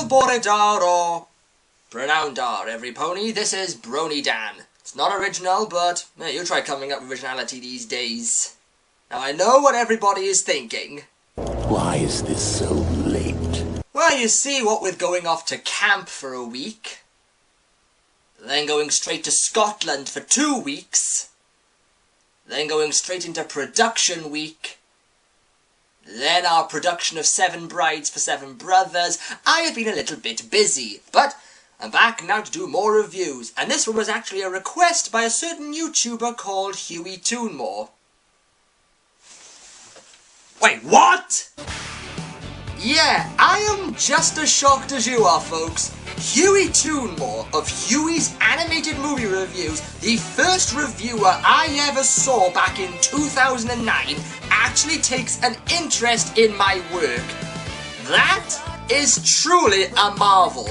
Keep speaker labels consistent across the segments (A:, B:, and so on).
A: Boredar or Pronoundar, every pony. This is BronyDan. It's not original, but you try coming up with originality these days. Now I know what everybody is thinking.
B: Why is this so late?
A: Well, you see, what with going off to camp for a week, then going straight to Scotland for 2 weeks, then going straight into production week, then our production of 7 Brides for 7 Brothers, I have been a little bit busy, but I'm back now to do more reviews, and this one was actually a request by a certain YouTuber called Hewy Toonmore. Wait, what? Yeah, I am just as shocked as you are, folks. Hewy Toonmore of Hewy's Animated Movie Reviews, the first reviewer I ever saw back in 2009, actually takes an interest in my work. That is truly a marvel.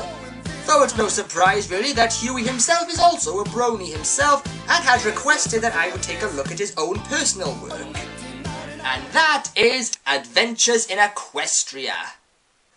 A: Though it's no surprise really that Hewy himself is also a brony himself and has requested that I would take a look at his own personal work. And that is Adventures in Equestria.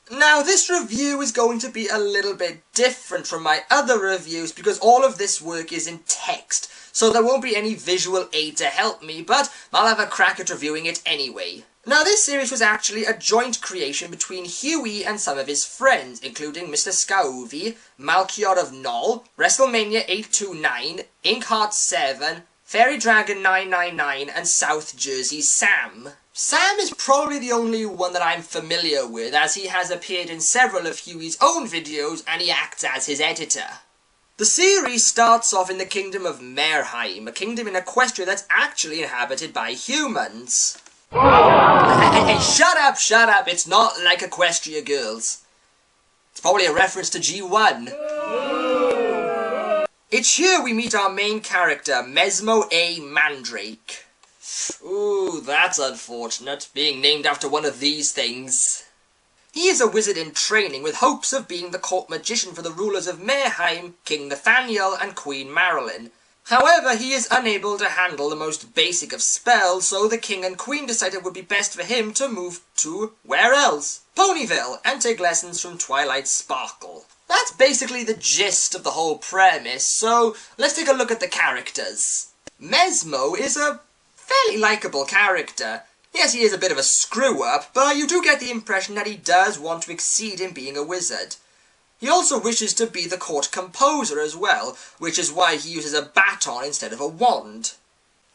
A: Now this review is going to be a little bit different from my other reviews because all of this work is in text, so there won't be any visual aid to help me, but I'll have a crack at reviewing it anyway. Now this series was actually a joint creation between Hewy and some of his friends, including Mr. Scowvy, Malchior of Knoll, WrestleMania 829, Inkheart 7, Fairy Dragon 999 and South Jersey Sam. Sam is probably the only one that I'm familiar with, as he has appeared in several of Hewy's own videos and he acts as his editor. The series starts off in the kingdom of Merheim, a kingdom in Equestria that's actually inhabited by humans. Hey, shut up, it's not like Equestria, girls. It's probably a reference to G1. It's here we meet our main character, Mesmo A. Mandrake. Ooh, that's unfortunate, being named after one of these things. He is a wizard in training with hopes of being the court magician for the rulers of Merheim, King Nathaniel and Queen Marilyn. However, he is unable to handle the most basic of spells, so the king and queen decided it would be best for him to move to, where else? Ponyville, and take lessons from Twilight Sparkle. That's basically the gist of the whole premise, so let's take a look at the characters. Mesmo is a fairly likeable character. Yes, he is a bit of a screw-up, but you do get the impression that he does want to exceed in being a wizard. He also wishes to be the court composer as well, which is why he uses a baton instead of a wand.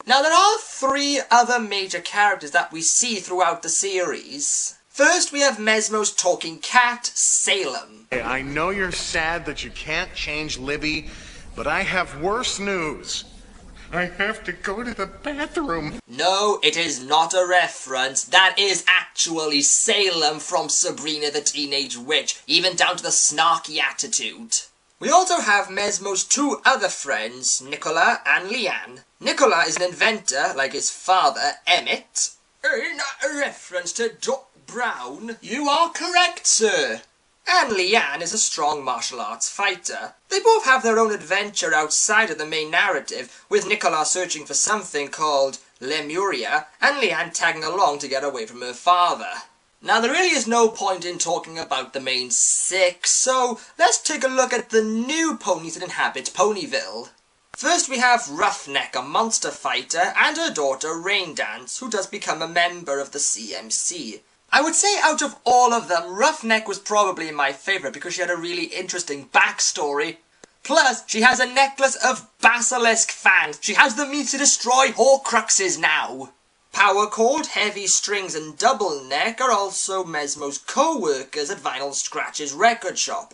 A: Now there are 3 other major characters that we see throughout the series. First, we have Mesmo's talking cat, Salem.
C: Hey, I know you're sad that you can't change Libby, but I have worse news. I have to go to the bathroom.
A: No, it is not a reference. That is actually Salem from Sabrina the Teenage Witch, even down to the snarky attitude. We also have Mesmo's 2 other friends, Nicola and Leanne. Nicola is an inventor, like his father, Emmett. In a reference to Doc Brown? You are correct, sir. And Leanne is a strong martial arts fighter. They both have their own adventure outside of the main narrative, with Nicola searching for something called Lemuria, and Leanne tagging along to get away from her father. Now there really is no point in talking about the main 6, so let's take a look at the new ponies that inhabit Ponyville. First we have Roughneck, a monster fighter, and her daughter Raindance, who does become a member of the CMC. I would say out of all of them, Roughneck was probably my favourite because she had a really interesting backstory. Plus, she has a necklace of basilisk fangs. She has the means to destroy Horcruxes now. Power Cord, Heavy Strings and Double Neck are also Mesmo's co-workers at Vinyl Scratch's record shop.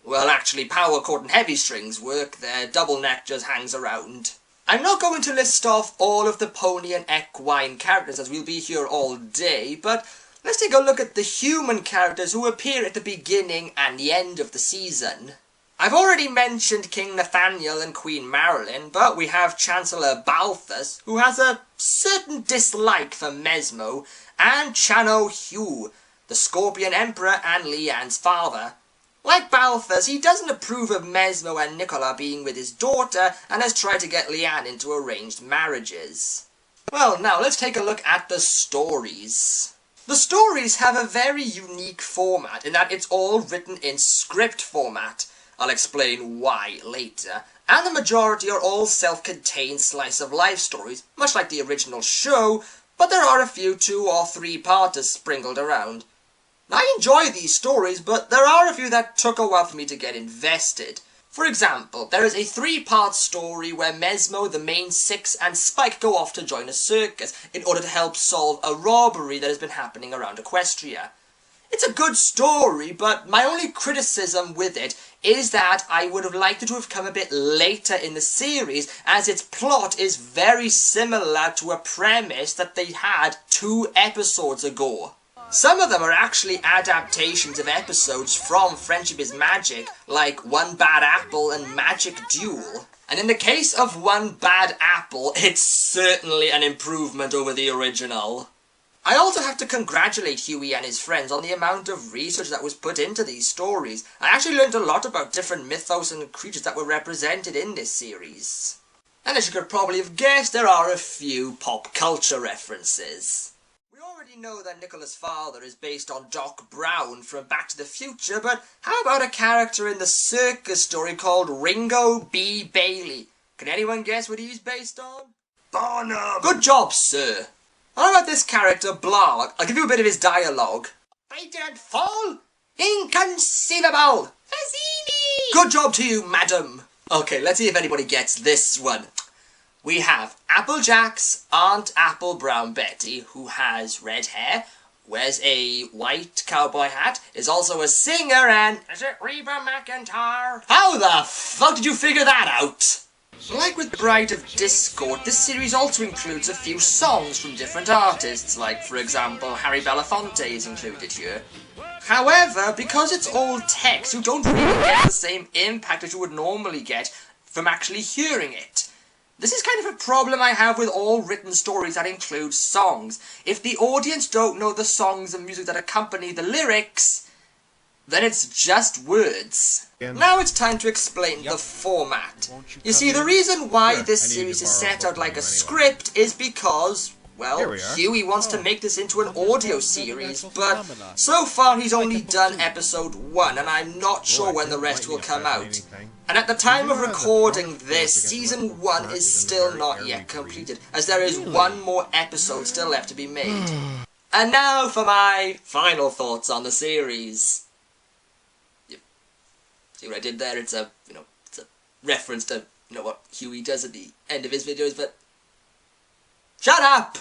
A: Well, actually, Power Cord and Heavy Strings work there, Double Neck just hangs around. I'm not going to list off all of the pony and equine characters as we'll be here all day, but let's take a look at the human characters who appear at the beginning and the end of the season. I've already mentioned King Nathaniel and Queen Marilyn, but we have Chancellor Balthus, who has a certain dislike for Mesmo, and Chano Hugh, the Scorpion Emperor and Leanne's father. Like Balthus, he doesn't approve of Mesmo and Nicola being with his daughter, and has tried to get Leanne into arranged marriages. Well, now let's take a look at the stories. The stories have a very unique format in that it's all written in script format. I'll explain why later. And the majority are all self-contained slice-of-life stories, much like the original show, but there are a few 2- or 3-parters sprinkled around. I enjoy these stories, but there are a few that took a while for me to get invested. For example, there is a 3-part story where Mesmo, the main 6, and Spike go off to join a circus in order to help solve a robbery that has been happening around Equestria. It's a good story, but my only criticism with it is that I would have liked it to have come a bit later in the series, as its plot is very similar to a premise that they had 2 episodes ago. Some of them are actually adaptations of episodes from Friendship is Magic, like One Bad Apple and Magic Duel. And in the case of One Bad Apple, it's certainly an improvement over the original. I also have to congratulate Hewy and his friends on the amount of research that was put into these stories. I actually learned a lot about different mythos and creatures that were represented in this series. And as you could probably have guessed, there are a few pop culture references. We already know that Nicola's father is based on Doc Brown from Back to the Future, but how about a character in the circus story called Ringo B. Bailey? Can anyone guess what he's based on?
C: Barnum!
A: Good job, sir. How about this character, Blah? I'll give you a bit of his dialogue. I didn't fall! Inconceivable! Fazzini! Good job to you, madam. Okay, let's see if anybody gets this one. We have Applejack's Aunt Apple Brown Betty, who has red hair, wears a white cowboy hat, is also a singer, and... Is it Reba McEntire? How the fuck did you figure that out? Like with Bride of Discord, this series also includes a few songs from different artists, like, for example, Harry Belafonte is included here. However, because it's all text, you don't really get the same impact as you would normally get from actually hearing it. This is kind of a problem I have with all written stories that include songs. If the audience don't know the songs and music that accompany the lyrics, then it's just words. Now it's time to explain the format. You see, the reason why this series is set out like a script is because, well, Hewy wants to make this into an audio series, but so far he's only done episode 1, and I'm not sure when the rest will come out. And at the time of recording this, season 1 is still not yet completed, as there is 1 more episode still left to be made. And now for my final thoughts on the series. See what I did there? It's a reference to, what Hewy does at the end of his videos, but... Shut up!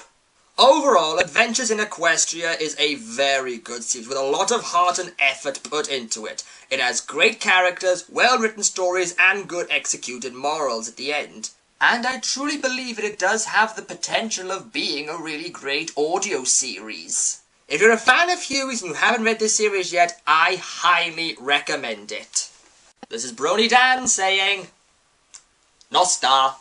A: Overall, Adventures in Equestria is a very good series, with a lot of heart and effort put into it. It has great characters, well-written stories, and good executed morals at the end. And I truly believe it does have the potential of being a really great audio series. If you're a fan of Hewy's and you haven't read this series yet, I highly recommend it. This is BronyDan saying, Nostar.